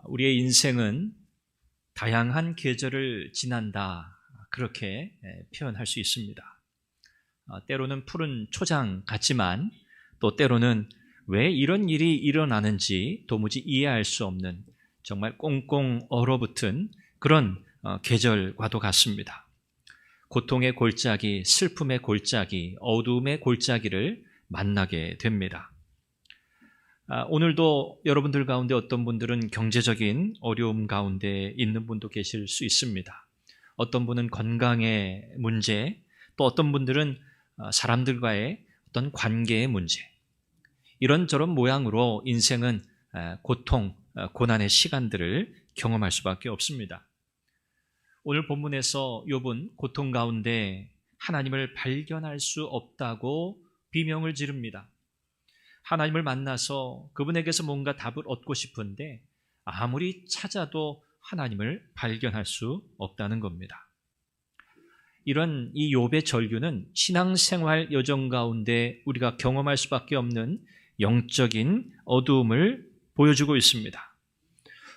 우리의 인생은 다양한 계절을 지난다, 그렇게 표현할 수 있습니다. 때로는 푸른 초장 같지만 또 때로는 왜 이런 일이 일어나는지 도무지 이해할 수 없는 정말 꽁꽁 얼어붙은 그런 계절과도 같습니다. 고통의 골짜기, 슬픔의 골짜기, 어두움의 골짜기를 만나게 됩니다. 오늘도 여러분들 가운데 어떤 분들은 경제적인 어려움 가운데 있는 분도 계실 수 있습니다. 어떤 분은 건강의 문제, 또 어떤 분들은 사람들과의 어떤 관계의 문제, 이런저런 모양으로 인생은 고통, 고난의 시간들을 경험할 수밖에 없습니다. 오늘 본문에서 욥은 고통 가운데 하나님을 발견할 수 없다고 비명을 지릅니다. 하나님을 만나서 그분에게서 뭔가 답을 얻고 싶은데 아무리 찾아도 하나님을 발견할 수 없다는 겁니다. 이런 이 욥의 절규는 신앙생활 여정 가운데 우리가 경험할 수밖에 없는 영적인 어두움을 보여주고 있습니다.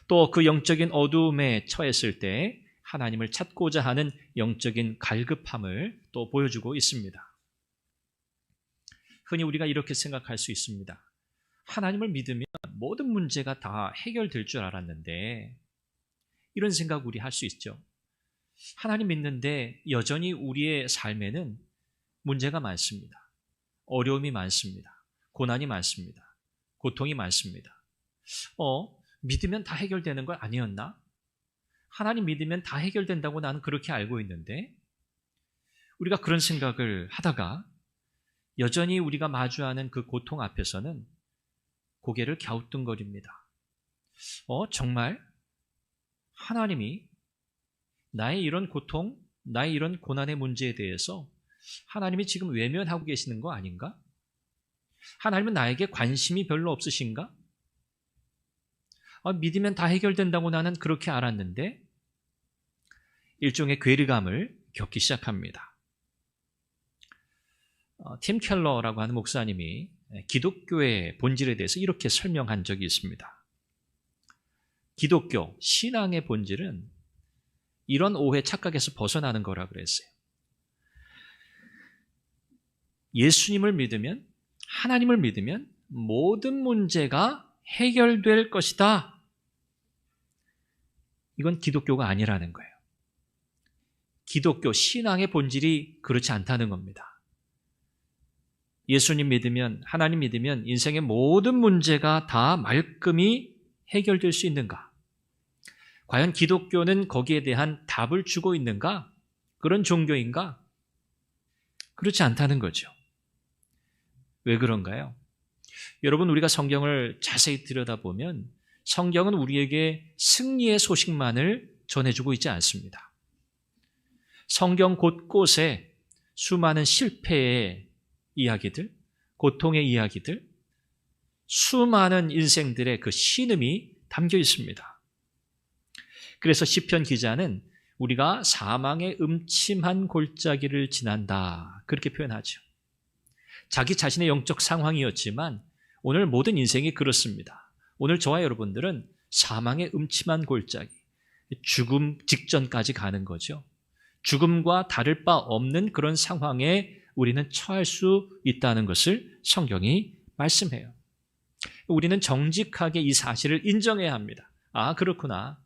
또 그 영적인 어두움에 처했을 때 하나님을 찾고자 하는 영적인 갈급함을 또 보여주고 있습니다. 흔히 우리가 이렇게 생각할 수 있습니다. 하나님을 믿으면 모든 문제가 다 해결될 줄 알았는데, 이런 생각 우리 할 수 있죠. 하나님 믿는데 여전히 우리의 삶에는 문제가 많습니다. 어려움이 많습니다. 고난이 많습니다. 고통이 많습니다. 믿으면 다 해결되는 건 아니었나? 하나님 믿으면 다 해결된다고 나는 그렇게 알고 있는데, 우리가 그런 생각을 하다가 여전히 우리가 마주하는 그 고통 앞에서는 고개를 갸우뚱거립니다. 정말 하나님이 나의 이런 고통, 나의 이런 고난의 문제에 대해서 하나님이 지금 외면하고 계시는 거 아닌가? 하나님은 나에게 관심이 별로 없으신가? 믿으면 다 해결된다고 나는 그렇게 알았는데, 일종의 괴리감을 겪기 시작합니다. 팀 켈러라고 하는 목사님이 기독교의 본질에 대해서 이렇게 설명한 적이 있습니다. 기독교, 신앙의 본질은 이런 오해, 착각에서 벗어나는 거라 그랬어요. 예수님을 믿으면, 하나님을 믿으면 모든 문제가 해결될 것이다. 이건 기독교가 아니라는 거예요. 기독교, 신앙의 본질이 그렇지 않다는 겁니다. 예수님 믿으면, 하나님 믿으면 인생의 모든 문제가 다 말끔히 해결될 수 있는가? 과연 기독교는 거기에 대한 답을 주고 있는가? 그런 종교인가? 그렇지 않다는 거죠. 왜 그런가요? 여러분, 우리가 성경을 자세히 들여다보면 성경은 우리에게 승리의 소식만을 전해주고 있지 않습니다. 성경 곳곳에 수많은 실패의 이야기들, 고통의 이야기들, 수많은 인생들의 그 신음이 담겨 있습니다. 그래서 시편 기자는 우리가 사망의 음침한 골짜기를 지난다, 그렇게 표현하죠. 자기 자신의 영적 상황이었지만 오늘 모든 인생이 그렇습니다. 오늘 저와 여러분들은 사망의 음침한 골짜기, 죽음 직전까지 가는 거죠. 죽음과 다를 바 없는 그런 상황에 우리는 처할 수 있다는 것을 성경이 말씀해요. 우리는 정직하게 이 사실을 인정해야 합니다. 그렇구나.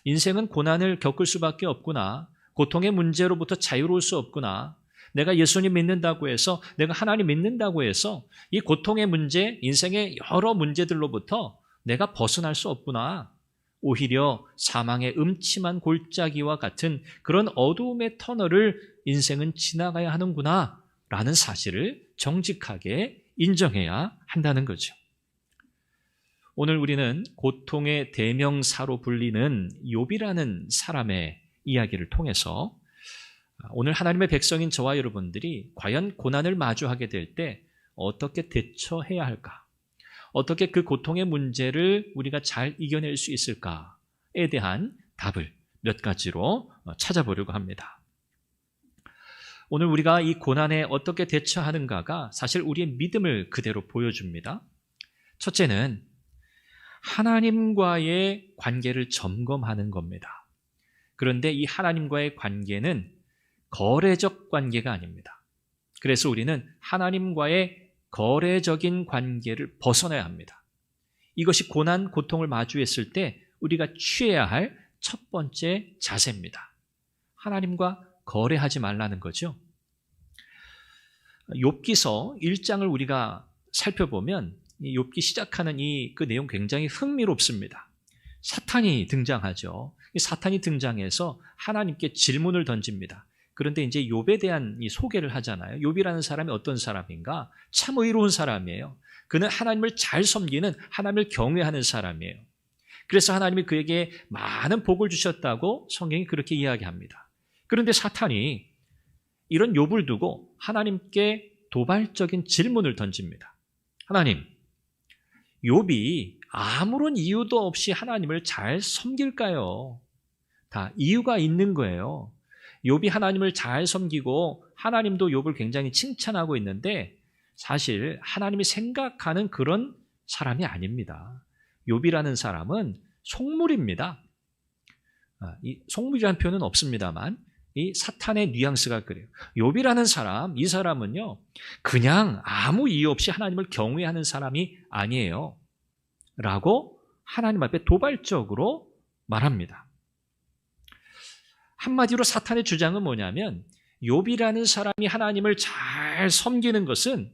인생은 고난을 겪을 수밖에 없구나. 고통의 문제로부터 자유로울 수 없구나. 내가 예수님 믿는다고 해서, 내가 하나님 믿는다고 해서 이 고통의 문제, 인생의 여러 문제들로부터 내가 벗어날 수 없구나. 오히려 사망의 음침한 골짜기와 같은 그런 어두움의 터널을 인생은 지나가야 하는구나 라는 사실을 정직하게 인정해야 한다는 거죠. 오늘 우리는 고통의 대명사로 불리는 욥이라는 사람의 이야기를 통해서 오늘 하나님의 백성인 저와 여러분들이 과연 고난을 마주하게 될 때 어떻게 대처해야 할까? 어떻게 그 고통의 문제를 우리가 잘 이겨낼 수 있을까에 대한 답을 몇 가지로 찾아보려고 합니다. 오늘 우리가 이 고난에 어떻게 대처하는가가 사실 우리의 믿음을 그대로 보여줍니다. 첫째는 하나님과의 관계를 점검하는 겁니다. 그런데 이 하나님과의 관계는 거래적 관계가 아닙니다. 그래서 우리는 하나님과의 거래적인 관계를 벗어나야 합니다. 이것이 고난, 고통을 마주했을 때 우리가 취해야 할 첫 번째 자세입니다. 하나님과 거래하지 말라는 거죠. 욥기서 1장을 우리가 살펴보면 이 욥기 시작하는 그 내용 굉장히 흥미롭습니다. 사탄이 등장하죠. 사탄이 등장해서 하나님께 질문을 던집니다. 그런데 이제 욥에 대한 이 소개를 하잖아요. 욥이라는 사람이 어떤 사람인가? 참 의로운 사람이에요. 그는 하나님을 잘 섬기는, 하나님을 경외하는 사람이에요. 그래서 하나님이 그에게 많은 복을 주셨다고 성경이 그렇게 이야기합니다. 그런데 사탄이 이런 욥을 두고 하나님께 도발적인 질문을 던집니다. 하나님, 욥이 아무런 이유도 없이 하나님을 잘 섬길까요? 다 이유가 있는 거예요. 욥이 하나님을 잘 섬기고 하나님도 욥을 굉장히 칭찬하고 있는데 사실 하나님이 생각하는 그런 사람이 아닙니다. 욥이라는 사람은 속물입니다. 이 속물이라는 표현은 없습니다만 이 사탄의 뉘앙스가 그래요. 욥이라는 사람, 이 사람은요 그냥 아무 이유 없이 하나님을 경외하는 사람이 아니에요 라고 하나님 앞에 도발적으로 말합니다. 한마디로 사탄의 주장은 뭐냐면 욥이라는 사람이 하나님을 잘 섬기는 것은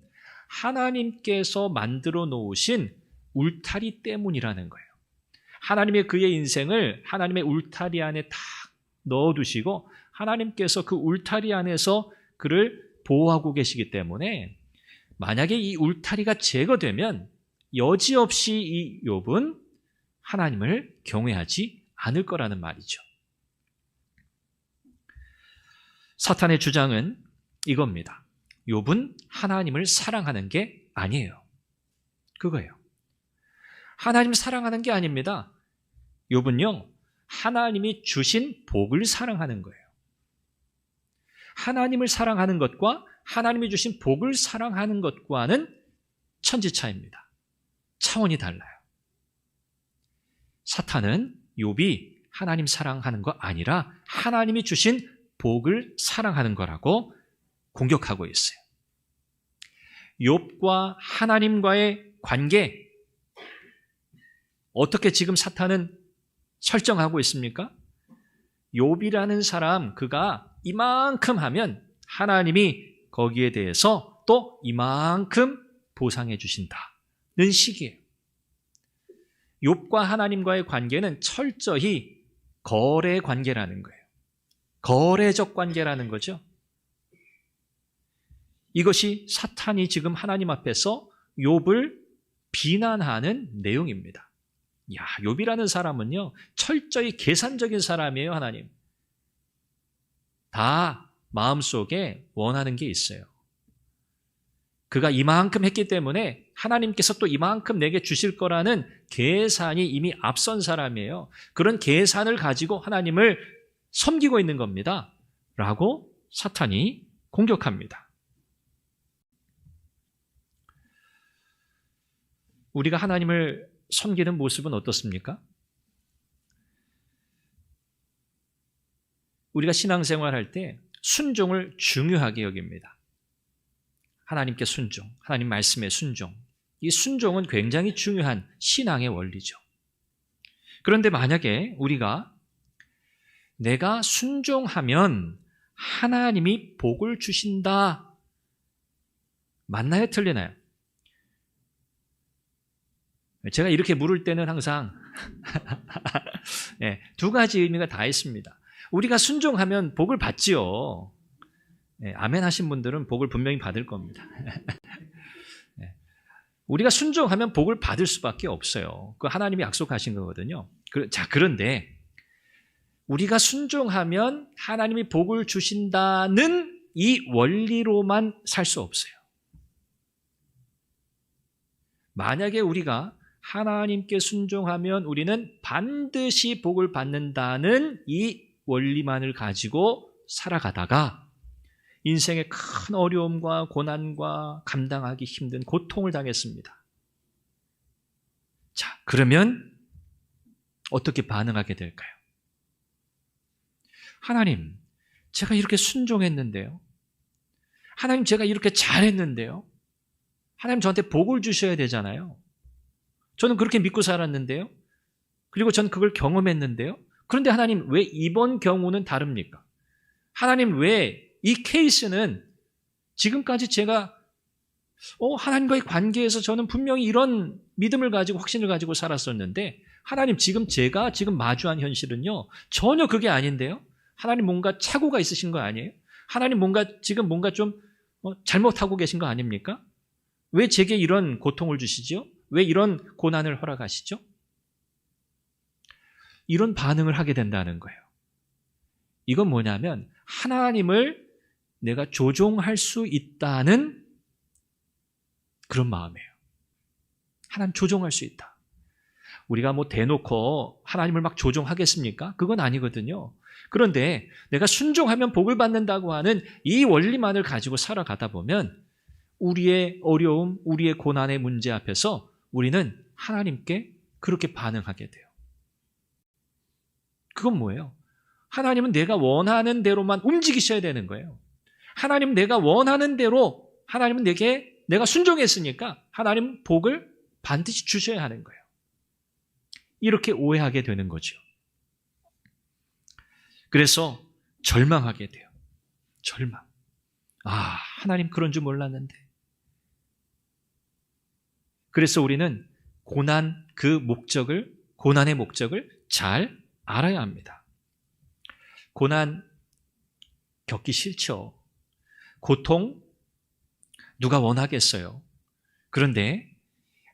하나님께서 만들어 놓으신 울타리 때문이라는 거예요. 하나님의 그의 인생을 하나님의 울타리 안에 딱 넣어두시고 하나님께서 그 울타리 안에서 그를 보호하고 계시기 때문에 만약에 이 울타리가 제거되면 여지없이 이 욥은 하나님을 경외하지 않을 거라는 말이죠. 사탄의 주장은 이겁니다. 욥은 하나님을 사랑하는 게 아니에요. 그거예요. 하나님을 사랑하는 게 아닙니다. 욥은요, 하나님이 주신 복을 사랑하는 거예요. 하나님을 사랑하는 것과 하나님이 주신 복을 사랑하는 것과는 천지차이입니다. 차원이 달라요. 사탄은 욥이 하나님 사랑하는 거 아니라 하나님이 주신 복을 사랑하는 거라고 공격하고 있어요. 욥과 하나님과의 관계, 어떻게 지금 사탄은 설정하고 있습니까? 욥이라는 사람, 그가 이만큼 하면 하나님이 거기에 대해서 또 이만큼 보상해 주신다는 식이에요. 욥과 하나님과의 관계는 철저히 거래 관계라는 거예요. 거래적 관계라는 거죠. 이것이 사탄이 지금 하나님 앞에서 욥을 비난하는 내용입니다. 야, 욥이라는 사람은요, 철저히 계산적인 사람이에요, 하나님. 다 마음속에 원하는 게 있어요. 그가 이만큼 했기 때문에 하나님께서 또 이만큼 내게 주실 거라는 계산이 이미 앞선 사람이에요. 그런 계산을 가지고 하나님을 섬기고 있는 겁니다. 라고 사탄이 공격합니다. 우리가 하나님을 섬기는 모습은 어떻습니까? 우리가 신앙생활할 때 순종을 중요하게 여깁니다. 하나님께 순종, 하나님 말씀에 순종. 이 순종은 굉장히 중요한 신앙의 원리죠. 그런데 만약에 우리가 내가 순종하면 하나님이 복을 주신다. 맞나요? 틀리나요? 제가 이렇게 물을 때는 항상 네, 두 가지 의미가 다 있습니다. 우리가 순종하면 복을 받지요. 네, 아멘 하신 분들은 복을 분명히 받을 겁니다. 네, 우리가 순종하면 복을 받을 수밖에 없어요. 그 하나님이 약속하신 거거든요. 자, 그런데 우리가 순종하면 하나님이 복을 주신다는 이 원리로만 살 수 없어요. 만약에 우리가 하나님께 순종하면 우리는 반드시 복을 받는다는 이 원리만을 가지고 살아가다가 인생의 큰 어려움과 고난과 감당하기 힘든 고통을 당했습니다. 자, 그러면 어떻게 반응하게 될까요? 하나님, 제가 이렇게 순종했는데요. 하나님, 제가 이렇게 잘했는데요. 하나님, 저한테 복을 주셔야 되잖아요. 저는 그렇게 믿고 살았는데요. 그리고 전 그걸 경험했는데요. 그런데 하나님, 왜 이번 경우는 다릅니까? 하나님, 왜 이 케이스는 지금까지 제가 하나님과의 관계에서 저는 분명히 이런 믿음을 가지고 확신을 가지고 살았었는데 하나님, 제가 지금 마주한 현실은요, 전혀 그게 아닌데요. 하나님, 뭔가 착오가 있으신 거 아니에요? 하나님, 지금 뭔가 좀 잘못하고 계신 거 아닙니까? 왜 제게 이런 고통을 주시죠? 왜 이런 고난을 허락하시죠? 이런 반응을 하게 된다는 거예요. 이건 뭐냐면 하나님을 내가 조종할 수 있다는 그런 마음이에요. 하나님 조종할 수 있다. 우리가 대놓고 하나님을 막 조종하겠습니까? 그건 아니거든요. 그런데 내가 순종하면 복을 받는다고 하는 이 원리만을 가지고 살아가다 보면 우리의 어려움, 우리의 고난의 문제 앞에서 우리는 하나님께 그렇게 반응하게 돼요. 그건 뭐예요? 하나님은 내가 원하는 대로만 움직이셔야 되는 거예요. 하나님, 내가 원하는 대로 하나님은 내가 순종했으니까 하나님 복을 반드시 주셔야 하는 거예요. 이렇게 오해하게 되는 거죠. 그래서 절망하게 돼요. 절망. 하나님 그런 줄 몰랐는데. 그래서 우리는 고난의 목적을 잘 알아야 합니다. 고난 겪기 싫죠. 고통 누가 원하겠어요. 그런데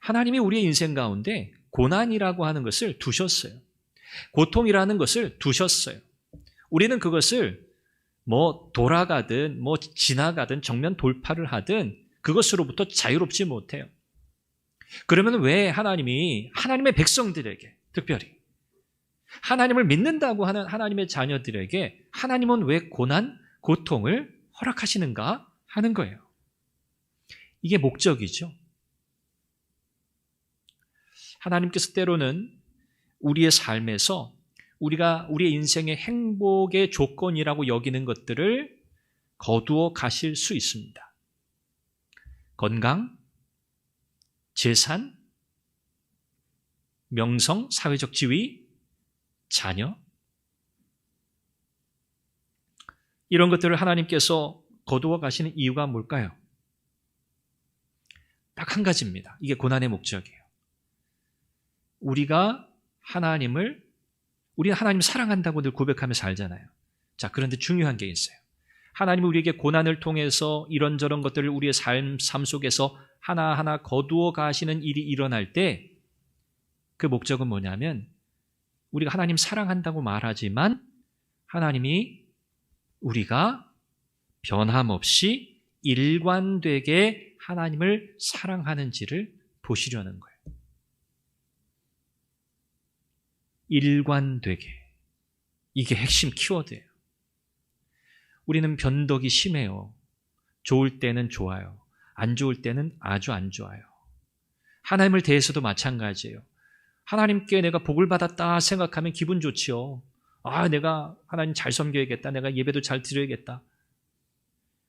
하나님이 우리의 인생 가운데 고난이라고 하는 것을 두셨어요. 고통이라는 것을 두셨어요. 우리는 그것을 돌아가든 지나가든 정면 돌파를 하든 그것으로부터 자유롭지 못해요. 그러면 왜 하나님의 백성들에게 특별히 하나님을 믿는다고 하는 하나님의 자녀들에게 하나님은 왜 고통을 허락하시는가 하는 거예요. 이게 목적이죠. 하나님께서 때로는 우리의 삶에서 우리의 인생의 행복의 조건이라고 여기는 것들을 거두어 가실 수 있습니다. 건강, 재산, 명성, 사회적 지위, 자녀, 이런 것들을 하나님께서 거두어 가시는 이유가 뭘까요? 딱 한 가지입니다. 이게 고난의 목적이에요. 우리가 하나님을 사랑한다고 늘 고백하며 살잖아요. 자, 그런데 중요한 게 있어요. 하나님이 우리에게 고난을 통해서 이런저런 것들을 우리의 삶 속에서 하나하나 거두어 가시는 일이 일어날 때 그 목적은 뭐냐면 우리가 하나님 사랑한다고 말하지만 하나님이 우리가 변함없이 일관되게 하나님을 사랑하는지를 보시려는 거예요. 일관되게. 이게 핵심 키워드예요. 우리는 변덕이 심해요. 좋을 때는 좋아요. 안 좋을 때는 아주 안 좋아요. 하나님을 대해서도 마찬가지예요. 하나님께 내가 복을 받았다 생각하면 기분 좋지요. 내가 하나님 잘 섬겨야겠다. 내가 예배도 잘 드려야겠다.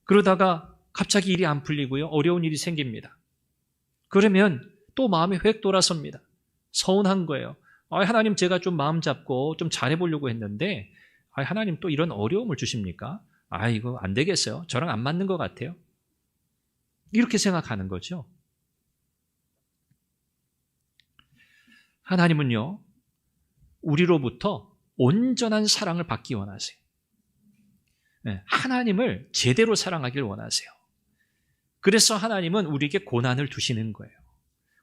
그러다가 갑자기 일이 안 풀리고요. 어려운 일이 생깁니다. 그러면 또 마음이 획 돌아섭니다. 서운한 거예요. 하나님, 제가 좀 마음 잡고 좀 잘해보려고 했는데 하나님 또 이런 어려움을 주십니까? 이거 안 되겠어요. 저랑 안 맞는 것 같아요. 이렇게 생각하는 거죠. 하나님은요, 우리로부터 온전한 사랑을 받기 원하세요. 하나님을 제대로 사랑하길 원하세요. 그래서 하나님은 우리에게 고난을 두시는 거예요.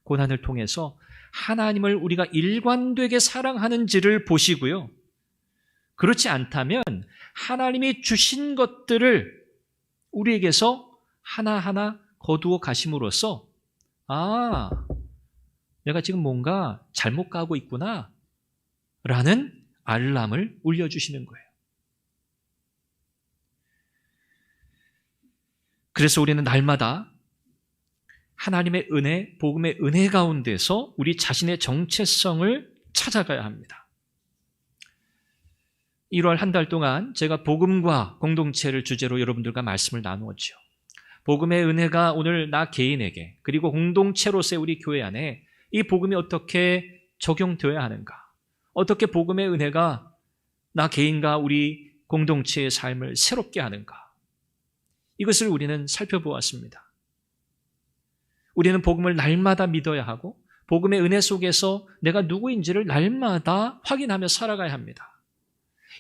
고난을 통해서 하나님을 우리가 일관되게 사랑하는지를 보시고요. 그렇지 않다면 하나님이 주신 것들을 우리에게서 하나하나 거두어 가심으로써 내가 지금 뭔가 잘못 가고 있구나 라는 알람을 울려주시는 거예요. 그래서 우리는 날마다 하나님의 은혜, 복음의 은혜 가운데서 우리 자신의 정체성을 찾아가야 합니다. 1월 한 달 동안 제가 복음과 공동체를 주제로 여러분들과 말씀을 나누었죠. 복음의 은혜가 오늘 나 개인에게 그리고 공동체로서의 우리 교회 안에 이 복음이 어떻게 적용되어야 하는가? 어떻게 복음의 은혜가 나 개인과 우리 공동체의 삶을 새롭게 하는가? 이것을 우리는 살펴보았습니다. 우리는 복음을 날마다 믿어야 하고 복음의 은혜 속에서 내가 누구인지를 날마다 확인하며 살아가야 합니다.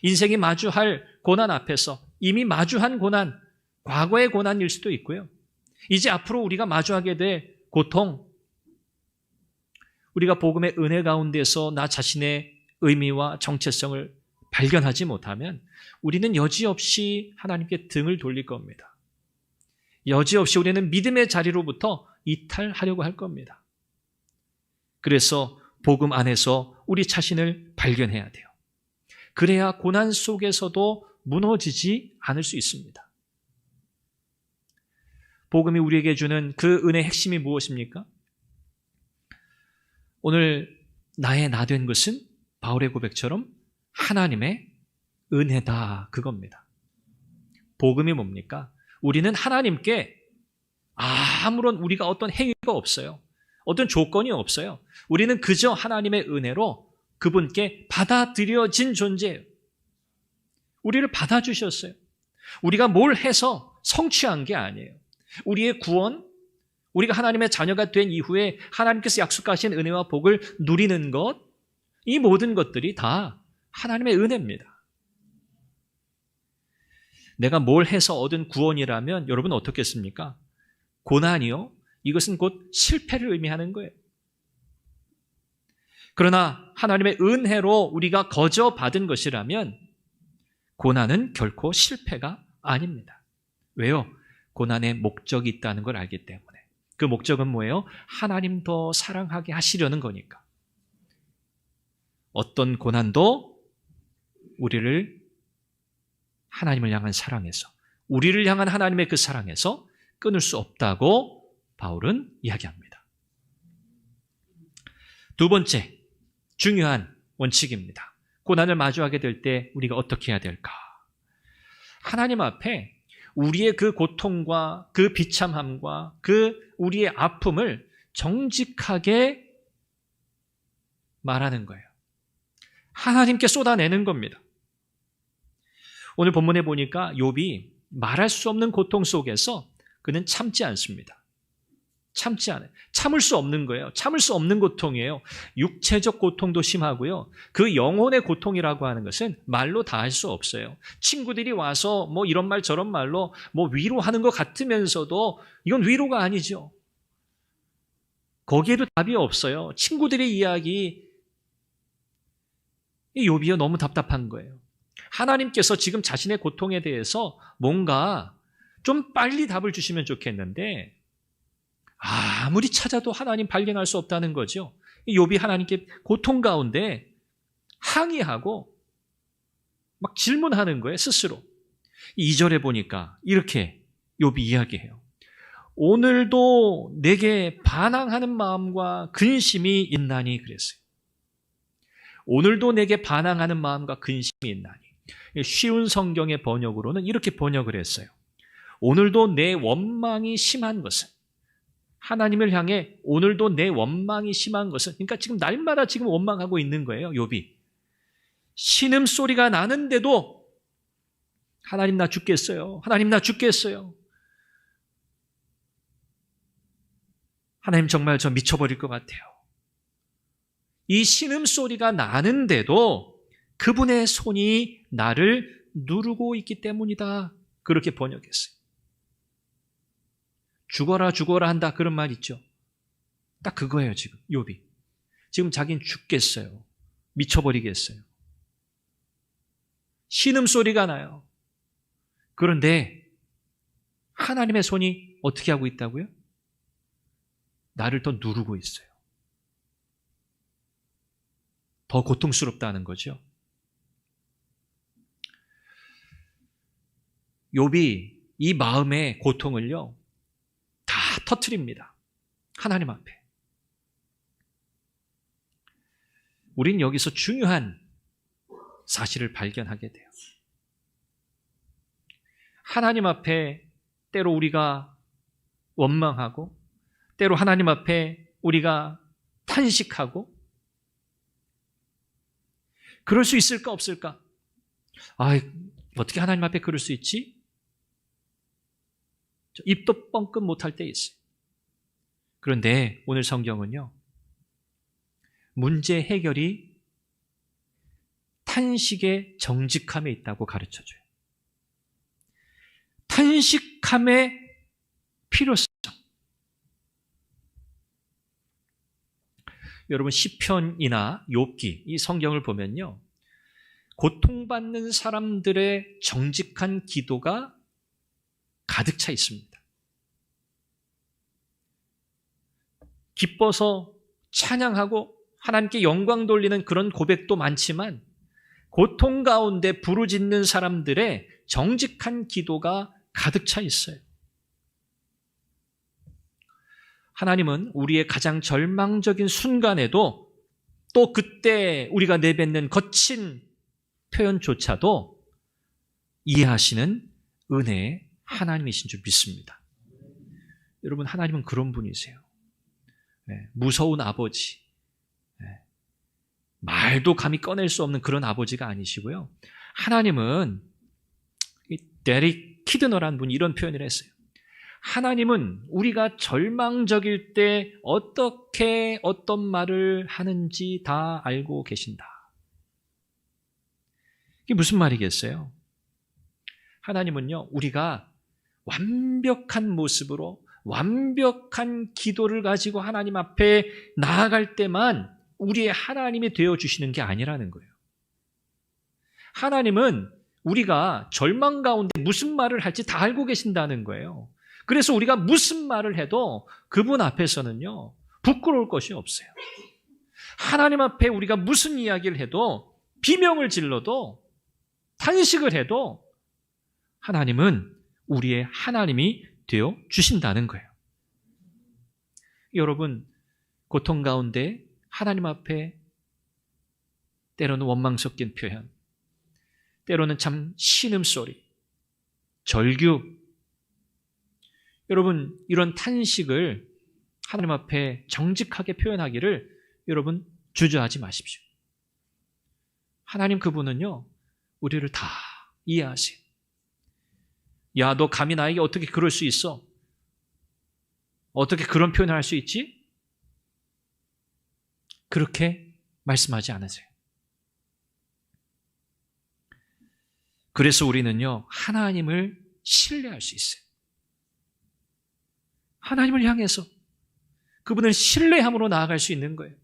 인생이 마주할 고난 앞에서 이미 마주한 고난, 과거의 고난일 수도 있고요. 이제 앞으로 우리가 마주하게 될 고통, 우리가 복음의 은혜 가운데서 나 자신의 의미와 정체성을 발견하지 못하면 우리는 여지없이 하나님께 등을 돌릴 겁니다. 여지없이 우리는 믿음의 자리로부터 이탈하려고 할 겁니다. 그래서 복음 안에서 우리 자신을 발견해야 돼요. 그래야 고난 속에서도 무너지지 않을 수 있습니다. 복음이 우리에게 주는 그 은혜의 핵심이 무엇입니까? 오늘 나의 나 된 것은 바울의 고백처럼 하나님의 은혜다, 그겁니다. 복음이 뭡니까? 우리는 하나님께 아무런 우리가 어떤 행위가 없어요. 어떤 조건이 없어요. 우리는 그저 하나님의 은혜로 그분께 받아들여진 존재예요. 우리를 받아주셨어요. 우리가 뭘 해서 성취한 게 아니에요. 우리의 구원, 우리가 하나님의 자녀가 된 이후에 하나님께서 약속하신 은혜와 복을 누리는 것, 이 모든 것들이 다 하나님의 은혜입니다. 내가 뭘 해서 얻은 구원이라면 여러분 어떻겠습니까? 고난이요? 이것은 곧 실패를 의미하는 거예요. 그러나 하나님의 은혜로 우리가 거저 받은 것이라면 고난은 결코 실패가 아닙니다. 왜요? 고난의 목적이 있다는 걸 알기 때문에. 그 목적은 뭐예요? 하나님 더 사랑하게 하시려는 거니까. 어떤 고난도 우리를 하나님을 향한 사랑에서, 우리를 향한 하나님의 그 사랑에서 끊을 수 없다고 바울은 이야기합니다. 두 번째, 중요한 원칙입니다. 고난을 마주하게 될 때 우리가 어떻게 해야 될까? 하나님 앞에 우리의 그 고통과 그 비참함과 그 우리의 아픔을 정직하게 말하는 거예요. 하나님께 쏟아내는 겁니다. 오늘 본문에 보니까 욥이 말할 수 없는 고통 속에서 그는 참지 않습니다. 참지 않아요. 참을 수 없는 거예요. 참을 수 없는 고통이에요. 육체적 고통도 심하고요. 그 영혼의 고통이라고 하는 것은 말로 다 할 수 없어요. 친구들이 와서 뭐 이런 말 저런 말로 뭐 위로하는 것 같으면서도 이건 위로가 아니죠. 거기에도 답이 없어요. 친구들의 이야기, 이 욥이요 너무 답답한 거예요. 하나님께서 지금 자신의 고통에 대해서 뭔가 좀 빨리 답을 주시면 좋겠는데 아무리 찾아도 하나님 발견할 수 없다는 거죠. 욥이 하나님께 고통 가운데 항의하고 막 질문하는 거예요, 스스로. 2절에 보니까 이렇게 욥이 이야기해요. 오늘도 내게 반항하는 마음과 근심이 있나니 그랬어요. 오늘도 내게 반항하는 마음과 근심이 있나니. 쉬운 성경의 번역으로는 이렇게 번역을 했어요. 오늘도 내 원망이 심한 것은, 하나님을 향해 오늘도 내 원망이 심한 것은, 그러니까 지금 날마다 지금 원망하고 있는 거예요, 욥이. 신음소리가 나는데도 하나님 나 죽겠어요. 하나님 나 죽겠어요. 하나님 정말 저 미쳐버릴 것 같아요. 이 신음소리가 나는데도 그분의 손이 나를 누르고 있기 때문이다. 그렇게 번역했어요. 죽어라 죽어라 한다 그런 말 있죠. 딱 그거예요 지금 욥이. 지금 자기는 죽겠어요. 미쳐버리겠어요. 신음소리가 나요. 그런데 하나님의 손이 어떻게 하고 있다고요? 나를 더 누르고 있어요. 더 고통스럽다는 거죠. 욥이 이 마음의 고통을요 다 터뜨립니다. 하나님 앞에. 우린 여기서 중요한 사실을 발견하게 돼요. 하나님 앞에 때로 우리가 원망하고, 때로 하나님 앞에 우리가 탄식하고, 그럴 수 있을까 없을까? 어떻게 하나님 앞에 그럴 수 있지? 입도 뻥끗 못할 때 있어요. 그런데 오늘 성경은요, 문제 해결이 탄식의 정직함에 있다고 가르쳐줘요. 탄식함의 필요성. 여러분, 시편이나 욥기, 이 성경을 보면요, 고통받는 사람들의 정직한 기도가 가득 차 있습니다. 기뻐서 찬양하고 하나님께 영광 돌리는 그런 고백도 많지만, 고통 가운데 부르짖는 사람들의 정직한 기도가 가득 차 있어요. 하나님은 우리의 가장 절망적인 순간에도, 또 그때 우리가 내뱉는 거친 표현조차도 이해하시는 은혜의 하나님이신 줄 믿습니다. 여러분, 하나님은 그런 분이세요. 무서운 아버지, 말도 감히 꺼낼 수 없는 그런 아버지가 아니시고요. 하나님은, 데릭 키드너라는 분이 이런 표현을 했어요. 하나님은 우리가 절망적일 때 어떻게 어떤 말을 하는지 다 알고 계신다. 이게 무슨 말이겠어요? 하나님은요, 우리가 완벽한 모습으로 완벽한 기도를 가지고 하나님 앞에 나아갈 때만 우리의 하나님이 되어주시는 게 아니라는 거예요. 하나님은 우리가 절망 가운데 무슨 말을 할지 다 알고 계신다는 거예요. 그래서 우리가 무슨 말을 해도 그분 앞에서는요, 부끄러울 것이 없어요. 하나님 앞에 우리가 무슨 이야기를 해도, 비명을 질러도, 탄식을 해도 하나님은 우리의 하나님이 되어 주신다는 거예요. 여러분, 고통 가운데 하나님 앞에 때로는 원망 섞인 표현, 때로는 참 신음소리, 절규, 여러분, 이런 탄식을 하나님 앞에 정직하게 표현하기를 여러분 주저하지 마십시오. 하나님 그분은요, 우리를 다 이해하세요. 야, 너 감히 나에게 어떻게 그럴 수 있어? 어떻게 그런 표현을 할 수 있지? 그렇게 말씀하지 않으세요. 그래서 우리는요, 하나님을 신뢰할 수 있어요. 하나님을 향해서 그분을 신뢰함으로 나아갈 수 있는 거예요.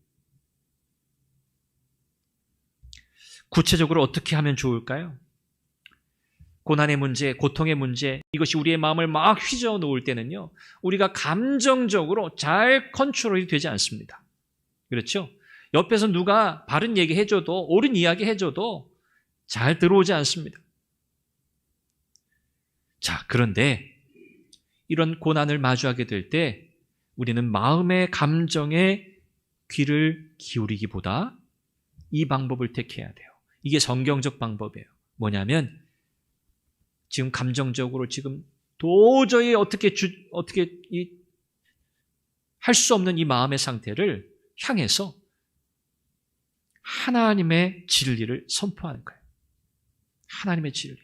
구체적으로 어떻게 하면 좋을까요? 고난의 문제, 고통의 문제, 이것이 우리의 마음을 막 휘저어 놓을 때는요, 우리가 감정적으로 잘 컨트롤이 되지 않습니다. 그렇죠? 옆에서 누가 바른 얘기 해줘도, 옳은 이야기 해줘도 잘 들어오지 않습니다. 자, 그런데 이런 고난을 마주하게 될 때 우리는 마음의 감정에 귀를 기울이기보다 이 방법을 택해야 돼요. 이게 성경적 방법이에요. 뭐냐면, 지금 감정적으로 지금 도저히 어떻게 할 수 없는 이 마음의 상태를 향해서 하나님의 진리를 선포하는 거예요. 하나님의 진리.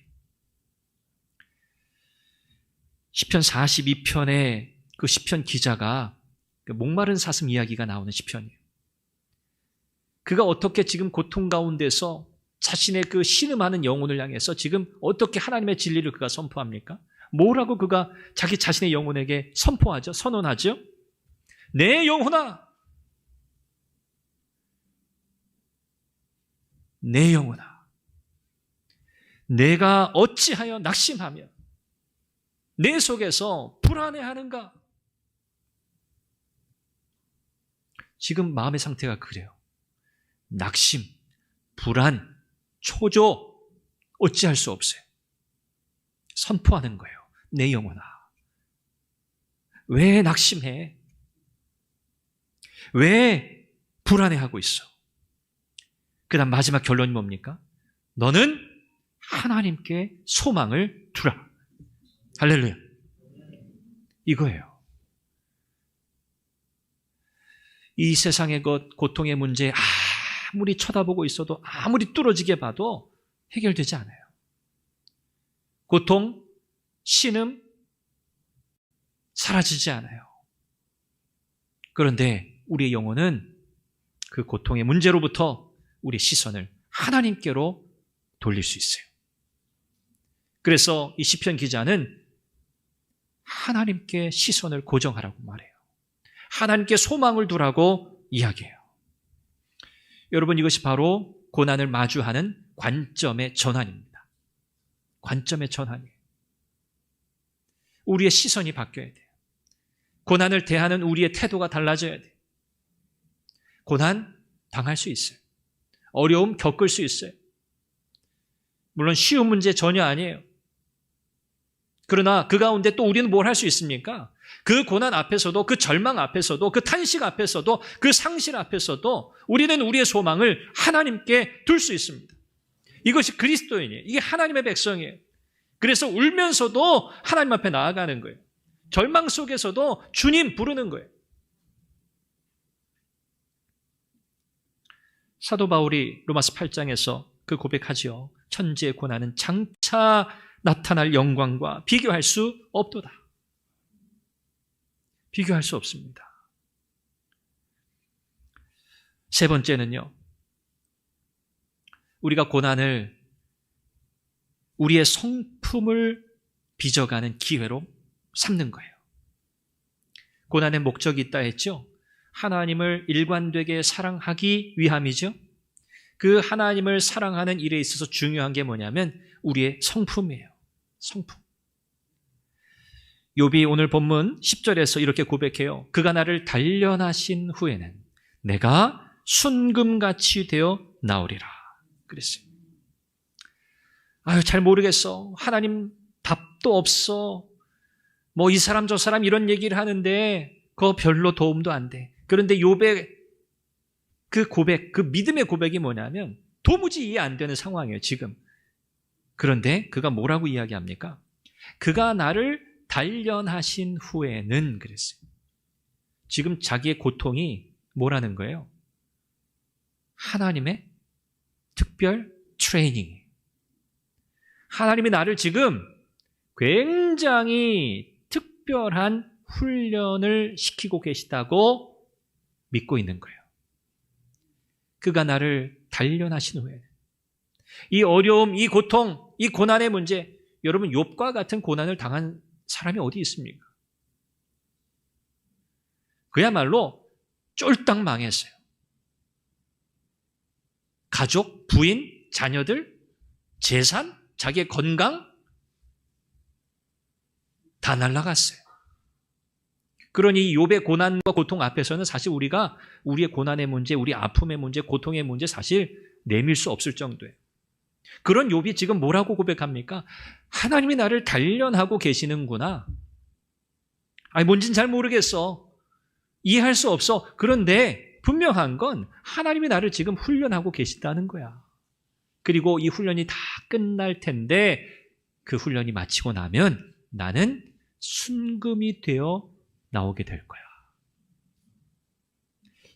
시편 42편에 그 시편 기자가 목마른 사슴 이야기가 나오는 시편이에요. 그가 어떻게 지금 고통 가운데서 자신의 그 신음하는 영혼을 향해서 지금 어떻게 하나님의 진리를 그가 선포합니까? 뭐라고 그가 자기 자신의 영혼에게 선포하죠? 선언하죠? 내 영혼아! 내 영혼아! 내가 어찌하여 낙심하며 내 속에서 불안해하는가? 지금 마음의 상태가 그래요. 낙심, 불안, 초조, 어찌할 수 없어요. 선포하는 거예요. 내 영혼아, 왜 낙심해? 왜 불안해하고 있어? 그 다음 마지막 결론이 뭡니까? 너는 하나님께 소망을 두라. 할렐루야. 이거예요. 이 세상의 것, 고통의 문제 아무리 쳐다보고 있어도, 아무리 뚫어지게 봐도 해결되지 않아요. 고통, 신음 사라지지 않아요. 그런데 우리의 영혼은 그 고통의 문제로부터 우리 시선을 하나님께로 돌릴 수 있어요. 그래서 이 시편 기자는 하나님께 시선을 고정하라고 말해요. 하나님께 소망을 두라고 이야기해요. 여러분, 이것이 바로 고난을 마주하는 관점의 전환입니다. 관점의 전환이에요. 우리의 시선이 바뀌어야 돼요. 고난을 대하는 우리의 태도가 달라져야 돼요. 고난 당할 수 있어요. 어려움 겪을 수 있어요. 물론 쉬운 문제 전혀 아니에요. 그러나 그 가운데 또 우리는 뭘 할 수 있습니까? 그 고난 앞에서도, 그 절망 앞에서도, 그 탄식 앞에서도, 그 상실 앞에서도 우리는 우리의 소망을 하나님께 둘 수 있습니다. 이것이 그리스도인이에요. 이게 하나님의 백성이에요. 그래서 울면서도 하나님 앞에 나아가는 거예요. 절망 속에서도 주님 부르는 거예요. 사도 바울이 로마서 8장에서 그 고백하지요. 천지의 고난은 장차 나타날 영광과 비교할 수 없도다. 비교할 수 없습니다. 세 번째는요, 우리가 고난을 우리의 성품을 빚어가는 기회로 삼는 거예요. 고난의 목적이 있다 했죠? 하나님을 일관되게 사랑하기 위함이죠. 그 하나님을 사랑하는 일에 있어서 중요한 게 뭐냐면 우리의 성품이에요. 성품. 욥이 오늘 본문 10절에서 이렇게 고백해요. 그가 나를 단련하신 후에는 내가 순금같이 되어 나오리라 그랬어요. 잘 모르겠어. 하나님 답도 없어. 뭐 이 사람 저 사람 이런 얘기를 하는데 그거 별로 도움도 안 돼. 그런데 욥의 그 고백, 그 믿음의 고백이 뭐냐면 도무지 이해 안 되는 상황이에요, 지금. 그런데 그가 뭐라고 이야기합니까? 그가 나를 단련하신 후에는 그랬어요. 지금 자기의 고통이 뭐라는 거예요? 하나님의 특별 트레이닝. 하나님이 나를 지금 굉장히 특별한 훈련을 시키고 계시다고 믿고 있는 거예요. 그가 나를 단련하신 후에 이 어려움, 이 고통, 이 고난의 문제, 여러분 욥과 같은 고난을 당한 사람이 어디 있습니까? 그야말로 쫄딱 망했어요. 가족, 부인, 자녀들, 재산, 자기의 건강 다 날아갔어요. 그러니 욥의 고난과 고통 앞에서는 사실 우리가 우리의 고난의 문제, 우리 아픔의 문제, 고통의 문제 사실 내밀 수 없을 정도예요. 그런 욥이 지금 뭐라고 고백합니까? 하나님이 나를 단련하고 계시는구나. 뭔진 잘 모르겠어. 이해할 수 없어. 그런데 분명한 건 하나님이 나를 지금 훈련하고 계시다는 거야. 그리고 이 훈련이 다 끝날 텐데 그 훈련이 마치고 나면 나는 순금이 되어 나오게 될 거야.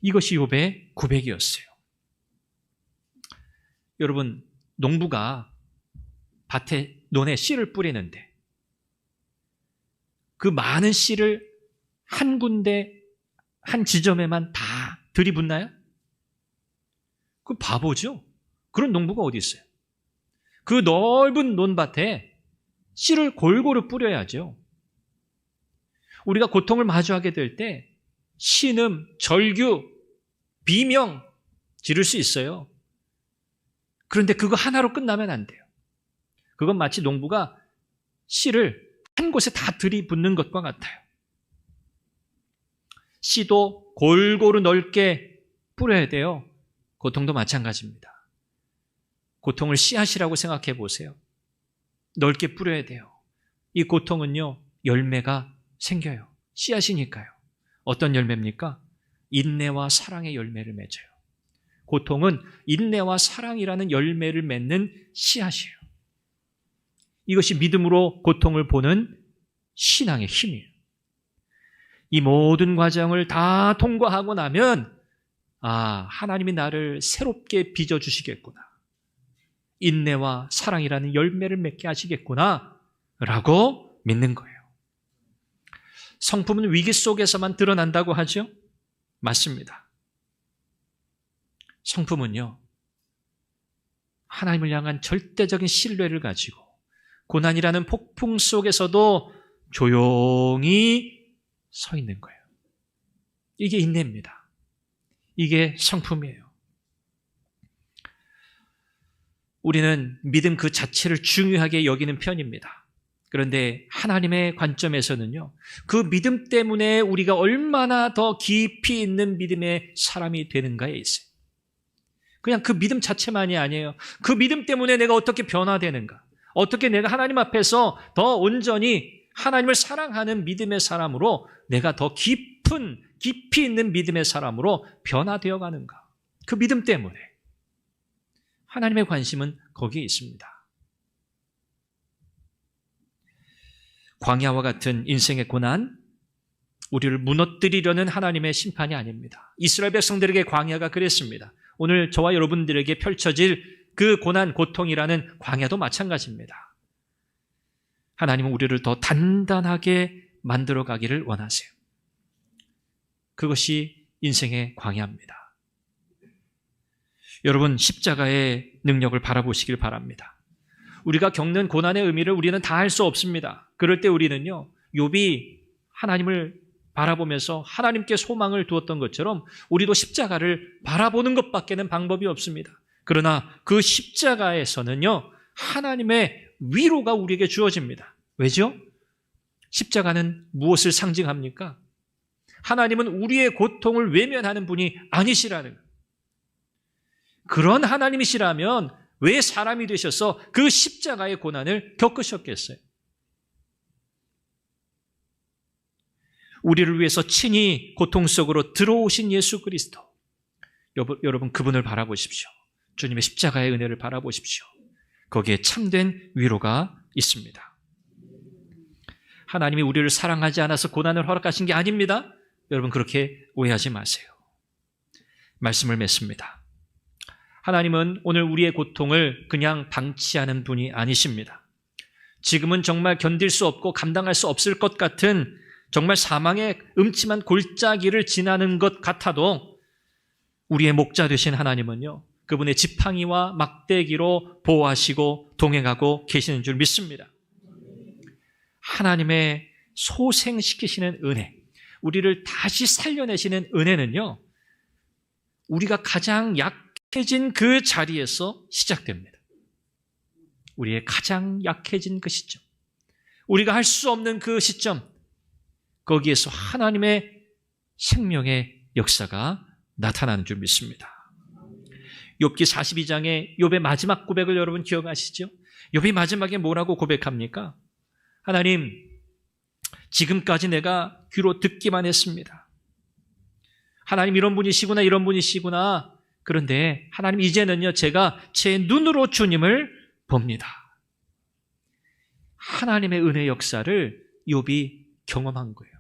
이것이 욥의 고백이었어요. 여러분, 농부가 밭에 논에 씨를 뿌리는데 그 많은 씨를 한 군데, 한 지점에만 다 들이붓나요? 그 바보죠. 그런 농부가 어디 있어요? 그 넓은 논밭에 씨를 골고루 뿌려야죠. 우리가 고통을 마주하게 될 때 신음, 절규, 비명 지를 수 있어요. 그런데 그거 하나로 끝나면 안 돼요. 그건 마치 농부가 씨를 한 곳에 다 들이붓는 것과 같아요. 씨도 골고루 넓게 뿌려야 돼요. 고통도 마찬가지입니다. 고통을 씨앗이라고 생각해 보세요. 넓게 뿌려야 돼요. 이 고통은요, 열매가 생겨요. 씨앗이니까요. 어떤 열매입니까? 인내와 사랑의 열매를 맺어요. 고통은 인내와 사랑이라는 열매를 맺는 씨앗이에요. 이것이 믿음으로 고통을 보는 신앙의 힘이에요. 이 모든 과정을 다 통과하고 나면 하나님이 나를 새롭게 빚어주시겠구나. 인내와 사랑이라는 열매를 맺게 하시겠구나 라고 믿는 거예요. 성품은 위기 속에서만 드러난다고 하죠? 맞습니다. 성품은요, 하나님을 향한 절대적인 신뢰를 가지고 고난이라는 폭풍 속에서도 조용히 서 있는 거예요. 이게 인내입니다. 이게 성품이에요. 우리는 믿음 그 자체를 중요하게 여기는 편입니다. 그런데 하나님의 관점에서는요, 그 믿음 때문에 우리가 얼마나 더 깊이 있는 믿음의 사람이 되는가에 있어요. 그냥 그 믿음 자체만이 아니에요. 그 믿음 때문에 내가 어떻게 변화되는가, 어떻게 내가 하나님 앞에서 더 온전히 하나님을 사랑하는 믿음의 사람으로 내가 더 깊이 있는 믿음의 사람으로 변화되어 가는가. 그 믿음 때문에. 하나님의 관심은 거기에 있습니다. 광야와 같은 인생의 고난, 우리를 무너뜨리려는 하나님의 심판이 아닙니다. 이스라엘 백성들에게 광야가 그랬습니다. 오늘 저와 여러분들에게 펼쳐질 그 고난, 고통이라는 광야도 마찬가지입니다. 하나님은 우리를 더 단단하게 만들어 가기를 원하세요. 그것이 인생의 광야입니다. 여러분, 십자가의 능력을 바라보시길 바랍니다. 우리가 겪는 고난의 의미를 우리는 다 알 수 없습니다. 그럴 때 우리는요, 욥이 하나님을 바라보면서 하나님께 소망을 두었던 것처럼 우리도 십자가를 바라보는 것밖에는 방법이 없습니다. 그러나 그 십자가에서는요, 하나님의 위로가 우리에게 주어집니다. 왜죠? 십자가는 무엇을 상징합니까? 하나님은 우리의 고통을 외면하는 분이 아니시라는 거예요. 그런 하나님이시라면 왜 사람이 되셔서 그 십자가의 고난을 겪으셨겠어요? 우리를 위해서 친히 고통 속으로 들어오신 예수 그리스도. 여러분, 그분을 바라보십시오. 주님의 십자가의 은혜를 바라보십시오. 거기에 참된 위로가 있습니다. 하나님이 우리를 사랑하지 않아서 고난을 허락하신 게 아닙니다. 여러분, 그렇게 오해하지 마세요. 말씀을 맺습니다. 하나님은 오늘 우리의 고통을 그냥 방치하는 분이 아니십니다. 지금은 정말 견딜 수 없고 감당할 수 없을 것 같은 정말 사망의 음침한 골짜기를 지나는 것 같아도 우리의 목자 되신 하나님은요, 그분의 지팡이와 막대기로 보호하시고 동행하고 계시는 줄 믿습니다. 하나님의 소생시키시는 은혜, 우리를 다시 살려내시는 은혜는요, 우리가 가장 약해진 그 자리에서 시작됩니다. 우리의 가장 약해진 그 시점, 우리가 할 수 없는 그 시점, 거기에서 하나님의 생명의 역사가 나타나는 줄 믿습니다. 욥기 42장의 욥의 마지막 고백을 여러분 기억하시죠? 욥이 마지막에 뭐라고 고백합니까? 하나님, 지금까지 내가 귀로 듣기만 했습니다. 하나님, 이런 분이시구나, 이런 분이시구나. 그런데 하나님, 이제는요, 제가 제 눈으로 주님을 봅니다. 하나님의 은혜 역사를 욥이 경험한 거예요.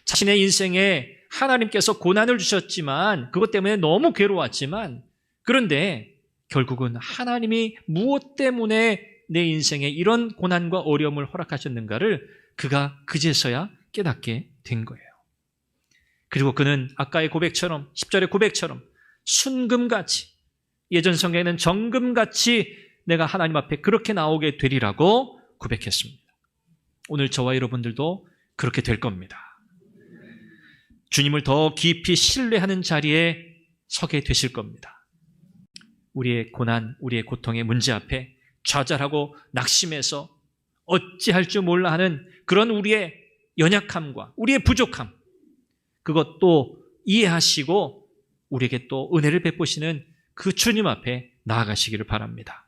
자신의 인생에 하나님께서 고난을 주셨지만, 그것 때문에 너무 괴로웠지만, 그런데 결국은 하나님이 무엇 때문에 내 인생에 이런 고난과 어려움을 허락하셨는가를 그가 그제서야 깨닫게 된 거예요. 그리고 그는 아까의 고백처럼, 10절의 고백처럼 순금같이, 예전 성경에는 정금같이 내가 하나님 앞에 그렇게 나오게 되리라고 고백했습니다. 오늘 저와 여러분들도 그렇게 될 겁니다. 주님을 더 깊이 신뢰하는 자리에 서게 되실 겁니다. 우리의 고난, 우리의 고통의 문제 앞에 좌절하고 낙심해서 어찌할 줄 몰라 하는 그런 우리의 연약함과 우리의 부족함, 그것도 이해하시고 우리에게 또 은혜를 베푸시는 그 주님 앞에 나아가시기를 바랍니다.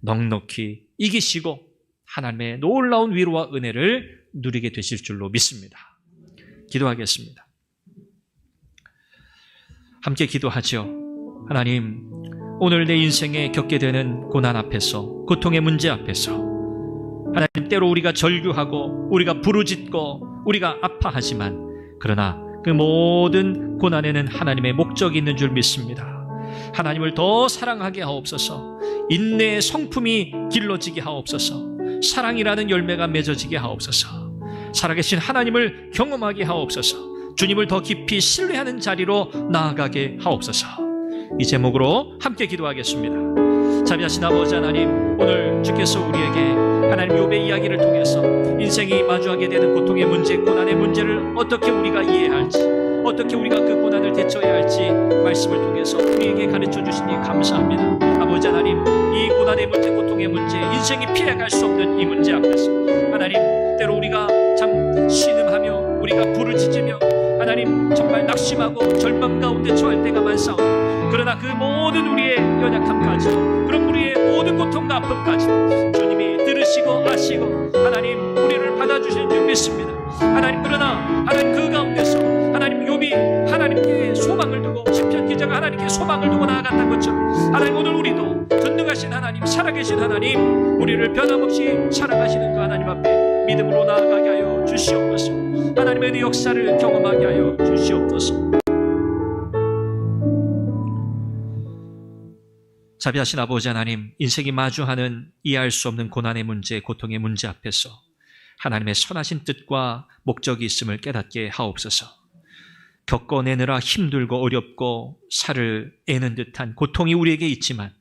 넉넉히 이기시고 하나님의 놀라운 위로와 은혜를 누리게 되실 줄로 믿습니다. 기도하겠습니다. 함께 기도하죠. 하나님, 오늘 내 인생에 겪게 되는 고난 앞에서, 고통의 문제 앞에서 하나님, 때로 우리가 절규하고 우리가 부르짖고 우리가 아파하지만 그러나 그 모든 고난에는 하나님의 목적이 있는 줄 믿습니다. 하나님을 더 사랑하게 하옵소서. 인내의 성품이 길러지게 하옵소서. 사랑이라는 열매가 맺어지게 하옵소서. 살아계신 하나님을 경험하게 하옵소서. 주님을 더 깊이 신뢰하는 자리로 나아가게 하옵소서. 이 제목으로 함께 기도하겠습니다. 자비하신 아버지 하나님, 오늘 주께서 우리에게 하나님 욥의 이야기를 통해서 인생이 마주하게 되는 고통의 문제, 고난의 문제를 어떻게 우리가 이해할지, 어떻게 우리가 그 고난을 대처해야 할지 말씀을 통해서 우리에게 가르쳐 주시니 감사합니다. 아버지 하나님, 이 고난의 문제, 고통의 문제, 인생이 피해갈 수 없는 이 문제 앞에서 하나님, 때로 우리가 참 신음하며 우리가 부르짖으며 하나님 정말 낙심하고 절망 가운데 처할 때가 많사오니, 그러나 그 모든 우리의 연약함까지, 그런 우리의 모든 고통과 아픔까지 주님이 들으시고 아시고 하나님 우리를 받아주시는 줄 믿습니다. 하나님, 그러나 하나님 그 가운데서 하나님 욥이 하나님께 소망을 두고, 시편 기자가 하나님께 소망을 두고 나아갔던 것처럼 하나님, 오늘 우리도 전능하신 하나님, 살아계신 하나님, 우리를 변함없이 사랑하시는 그 하나님 앞에 믿음으로 나아가게 하여 주시옵소서. 하나님의 역사를 경험하게 하여 주시옵소서. 자비하신 아버지 하나님, 인생이 마주하는 이해할 수 없는 고난의 문제, 고통의 문제 앞에서 하나님의 선하신 뜻과 목적이 있음을 깨닫게 하옵소서. 겪어내느라 힘들고 어렵고 살을 애는 듯한 고통이 우리에게 있지만,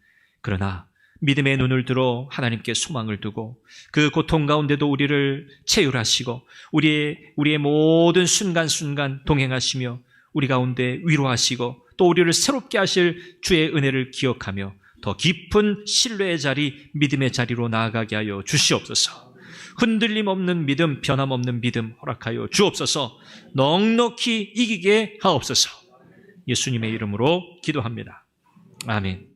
그러나 믿음의 눈을 들어 하나님께 소망을 두고 그 고통 가운데도 우리를 체휼하시고 우리의 모든 순간순간 동행하시며 우리 가운데 위로하시고 또 우리를 새롭게 하실 주의 은혜를 기억하며 더 깊은 신뢰의 자리, 믿음의 자리로 나아가게 하여 주시옵소서. 흔들림 없는 믿음, 변함없는 믿음 허락하여 주옵소서. 넉넉히 이기게 하옵소서. 예수님의 이름으로 기도합니다. 아멘.